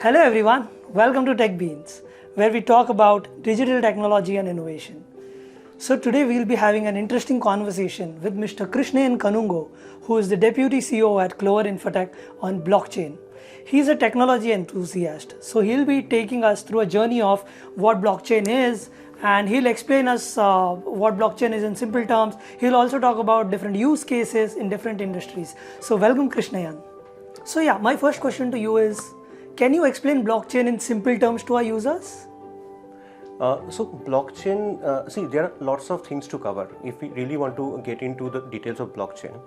Hello everyone, welcome to TechBeans, where we talk about digital technology and innovation. So today we'll be having an interesting conversation with Mr. Krishnayan Kanungo, who is the Deputy CEO at Clover Infotech on blockchain. He's a technology enthusiast, so he'll be taking us through a journey of what blockchain is, and he'll explain us what blockchain is in simple terms. He'll also talk about different use cases in different industries. So welcome Krishnayan. So yeah, my first question to you is, can you explain blockchain in simple terms to our users? So blockchain, see, there are lots of things to cover if we really want to get into the details of blockchain.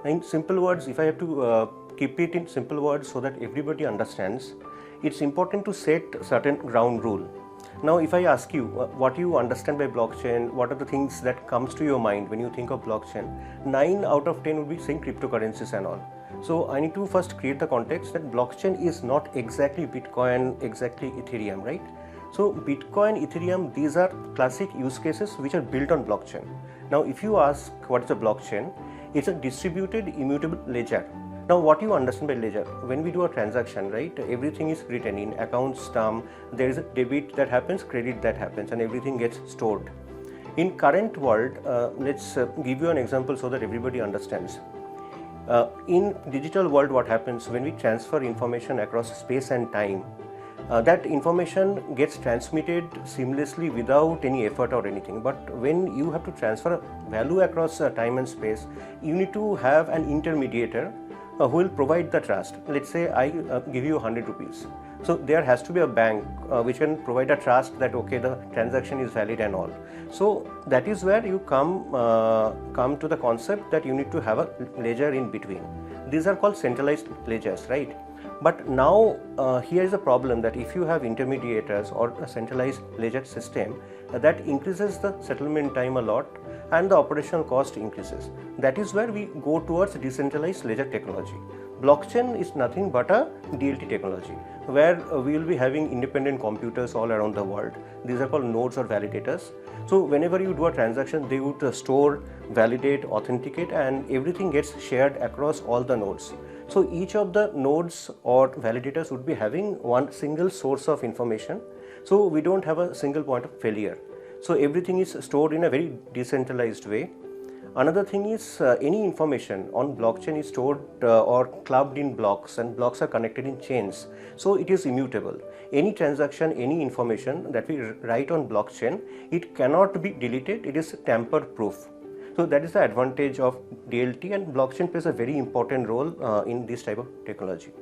In simple words, if I have to keep it in simple words so that everybody understands, it's important to set certain ground rule. Now, if I ask you what you understand by blockchain, what are the things that comes to your mind when you think of blockchain, 9 out of 10 would be saying cryptocurrencies and all. So I need to first create the context that blockchain is not exactly Bitcoin, exactly Ethereum, right? So Bitcoin, Ethereum, these are classic use cases which are built on blockchain. Now, if you ask what is a blockchain, it's a distributed immutable ledger. Now, what you understand by ledger? When we do a transaction, right, everything is written in accounts term, there is a debit that happens, credit that happens, and everything gets stored. In current world, let's give you an example so that everybody understands. In digital world, what happens when we transfer information across space and time, that information gets transmitted seamlessly without any effort or anything. But when you have to transfer value across time and space, you need to have an intermediator who will provide the trust. Let's say I give you 100 rupees. So there has to be a bank which can provide a trust that okay, the transaction is valid and all. So that is where you come to the concept that you need to have a ledger in between. These are called centralized ledgers, right? But now here is a problem that if you have intermediators or a centralized ledger system, that increases the settlement time a lot and the operational cost increases. That is where we go towards decentralized ledger technology. Blockchain is nothing but a DLT technology, where we will be having independent computers all around the world. These are called nodes or validators. So whenever you do a transaction, they would store, validate, authenticate, and everything gets shared across all the nodes. So each of the nodes or validators would be having one single source of information. So we don't have a single point of failure. So everything is stored in a very decentralized way. Another thing is any information on blockchain is stored or clubbed in blocks, and blocks are connected in chains. So it is immutable. Any transaction, any information that we write on blockchain, it cannot be deleted. It is tamper proof. So that is the advantage of DLT, and blockchain plays a very important role in this type of technology.